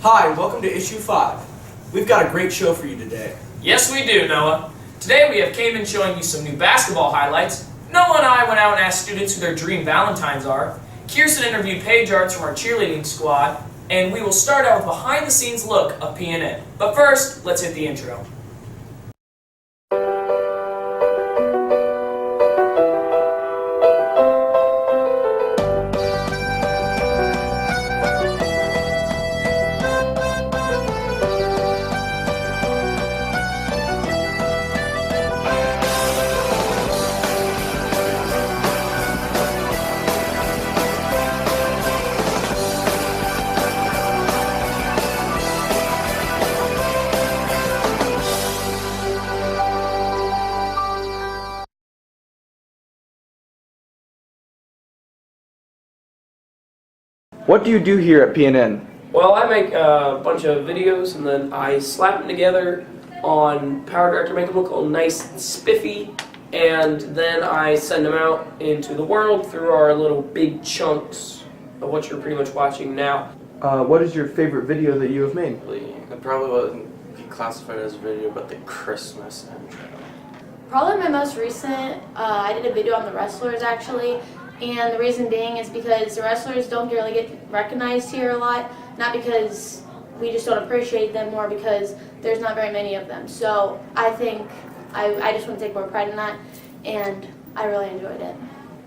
Hi, welcome to Issue 5. We've got a great show for you today. Yes, we do, Noah. Today we have Cayman showing you some new basketball highlights. Noah and I went out and asked students who their dream Valentines are. Kirsten interviewed Paige from our cheerleading squad. And we will start out with a behind-the-scenes look of PNN. But first, let's hit the intro. What do you do here at PNN? Well, I make a bunch of videos and then I slap them together on Power Director, make them look all nice and spiffy, and then I send them out into the world through our little big chunks of what you're pretty much watching now. What is your favorite video that you have made? It probably wouldn't be classified as a video, but the Christmas intro. Probably my most recent, I did a video on the wrestlers actually, and the reason being is because the wrestlers don't really get recognized here a lot, not because we just don't appreciate them, more because there's not very many of them. So I think I just want to take more pride in that, and I really enjoyed it.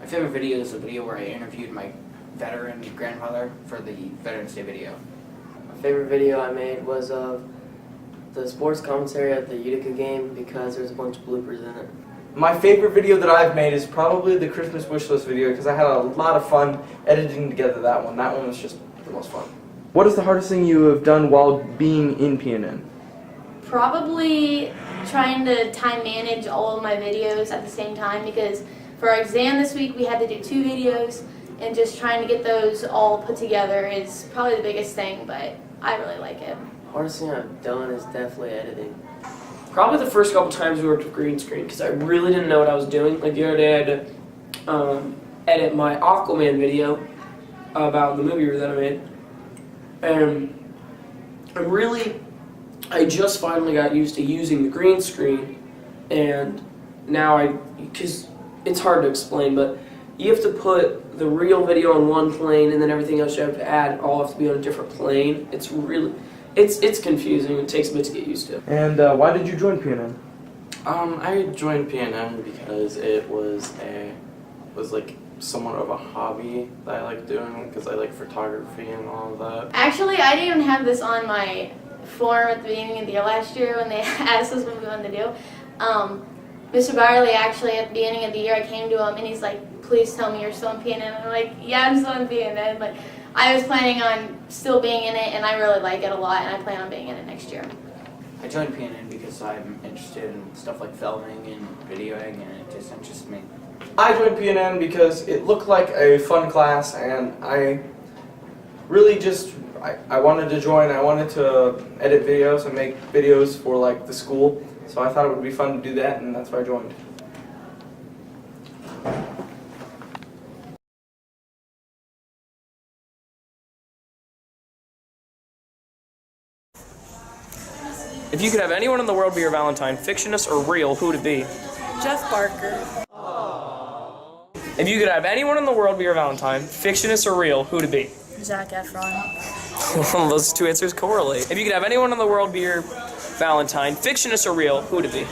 My favorite video is the video where I interviewed my veteran grandfather for the Veterans Day video. My favorite video I made was of the sports commentary at the Utica game because there's a bunch of bloopers in it. My favorite video that I've made is probably the Christmas wish list video because I had a lot of fun editing together that one. That one was just the most fun. What is the hardest thing you have done while being in PNN? Probably trying to time manage all of my videos at the same time, because for our exam this week we had to do 2 videos, and just trying to get those all put together is probably the biggest thing, but I really like it. Hardest thing I've done is definitely editing. Probably the first couple times we worked with green screen because I really didn't know what I was doing. Like the other day I had to edit my Aquaman video about the movie that I made. And I just finally got used to using the green screen, and now because it's hard to explain, but you have to put the real video on one plane and then everything else you have to add all have to be on a different plane. It's confusing. It takes a bit to get used to. And why did you join PNN? I joined PNN because it was like somewhat of a hobby that I like doing because I like photography and all of that. Actually, I didn't even have this on my form at the beginning of the year last year when they asked us what we wanted to do. Mr. Byerly, actually, at the beginning of the year, I came to him and he's like, please tell me you're still in PNN. And I'm like, yeah, I'm still in PNN. But I was planning on still being in it, and I really like it a lot, and I plan on being in it next year. I joined PNN because I'm interested in stuff like filming and videoing, and it just interests me. I joined PNN because it looked like a fun class, and I really just, I wanted to join. I wanted to edit videos and make videos for like the school, so I thought it would be fun to do that, and that's why I joined. If you could have anyone in the world be your Valentine, fictitious or real, who would it be? Jeff Barker. If you could have anyone in the world be your Valentine, fictitious or real, who would it be? Zac Efron. Those 2 answers correlate. If you could have anyone in the world be your Valentine, fictitious or real, who would it be?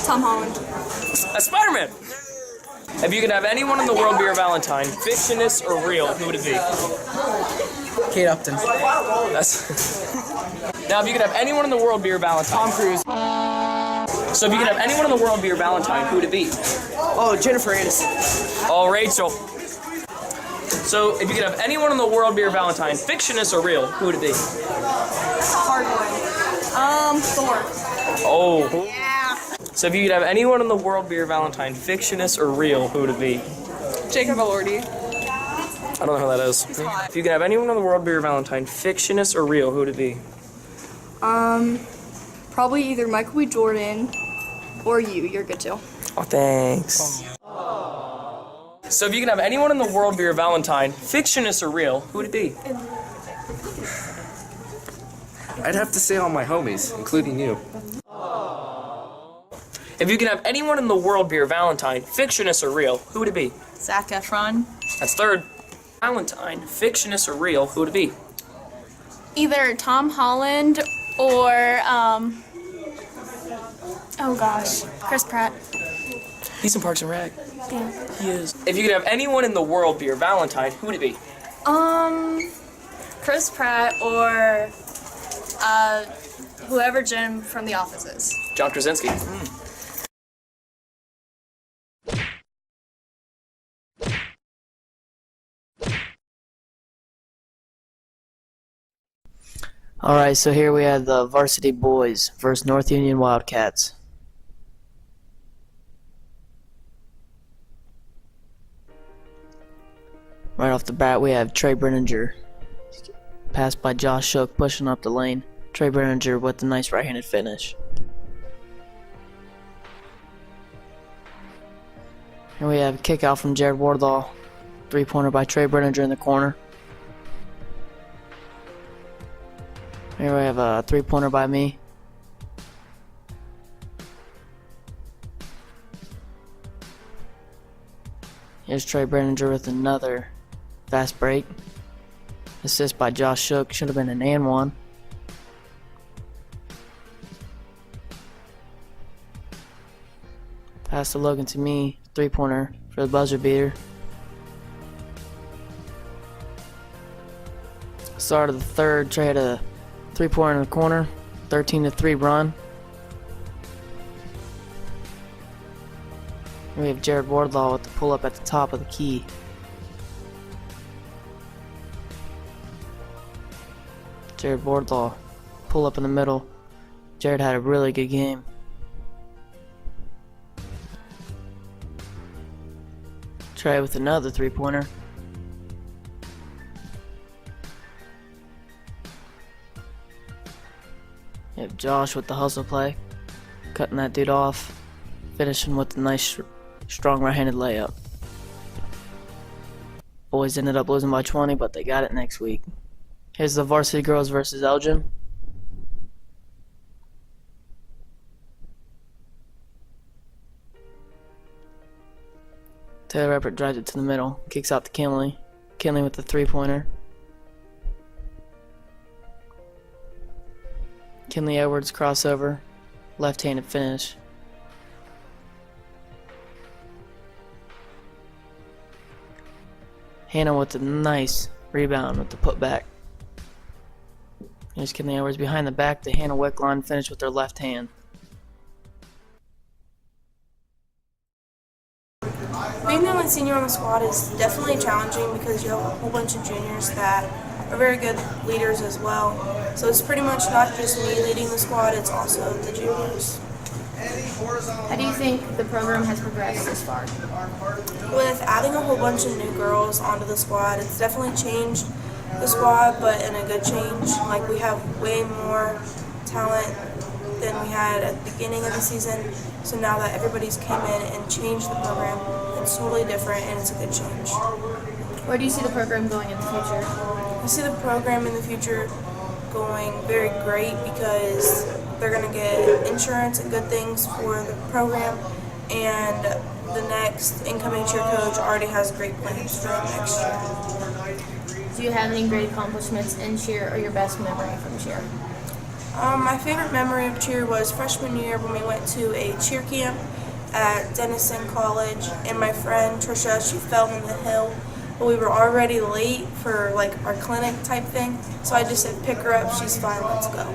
Tom Holland. Spider-Man! If you could have anyone in the world be your Valentine, fictitious or real, who would it be? Kate Upton. Now, if you could have anyone in the world be your Valentine. Tom Cruise. So if you could have anyone in the world be your Valentine, who would it be? Oh, Jennifer Aniston. Oh, Rachel. So if you could have anyone in the world be your Valentine, fictitious or real, who would it be? Hard one. Thor. Oh. Yeah. So if you could have anyone in the world be your Valentine, fictitious or real, who would it be? Jacob Elordi. I don't know who that is. If you could have anyone in the world be your Valentine, fictitious or real, who would it be? Probably either Michael B. Jordan or you. You're good too. Oh, thanks. So if you can have anyone in the world be your Valentine, fictitious or real, who would it be? I'd have to say all my homies, including you. If you could have anyone in the world be your Valentine, fictitious or real, who would it be? Zac Efron. That's third. Valentine, fictitious or real, who would it be? Either Tom Holland or, oh gosh, Chris Pratt. He's in Parks and Rec. Yeah. He is. If you could have anyone in the world be your Valentine, who would it be? Chris Pratt or, whoever Jim from The Office is. John Krasinski. Alright, so here we have the varsity boys versus North Union Wildcats. Right off the bat, we have Trey Brenninger. Passed by Josh Shook, pushing up the lane. Trey Brenninger with a nice right-handed finish. Here we have a kick out from Jared Wardlaw. Three-pointer by Trey Brenninger in the corner. Here we have a three-pointer by me. Here's Trey Brenninger with another fast break. Assist by Josh Shook. Should have been an and one. Pass to Logan to me. Three-pointer for the buzzer beater. Start of the third. Trey had a three-pointer in the corner. 13-3 run. We have Jared Wardlaw with the pull-up at the top of the key. Jared Wardlaw, pull up in the middle. Jared had a really good game. Trey with another three-pointer. You have Josh with the hustle play, cutting that dude off, finishing with a nice strong right-handed layup. Boys ended up losing by 20, but they got it next week. Here's the varsity girls versus Elgin. Taylor Eppert drives it to the middle, kicks out to Kinley. Kinley with the three-pointer. Kinley Edwards crossover, left-handed finish. Hannah with a nice rebound with the putback. Here's Kinley Edwards behind the back to Hannah Wickline, finish with her left hand. Being the only senior on the squad is definitely challenging because you have a whole bunch of juniors that are very good leaders as well. So it's pretty much not just me leading the squad, it's also the juniors. How do you think the program has progressed this far? With adding a whole bunch of new girls onto the squad, it's definitely changed the squad, but in a good change. Like, we have way more talent than we had at the beginning of the season. So now that everybody's came in and changed the program, it's totally different and it's a good change. Where do you see the program going in the future? I see the program in the future going very great because they're going to get insurance and good things for the program, and the next incoming cheer coach already has great plans for next year. Do you have any great accomplishments in cheer or your best memory from cheer? My favorite memory of cheer was freshman year when we went to a cheer camp at Denison College, and my friend Trisha, she fell in the hill, but we were already late for like our clinic type thing, so I just said, pick her up, she's fine, let's go.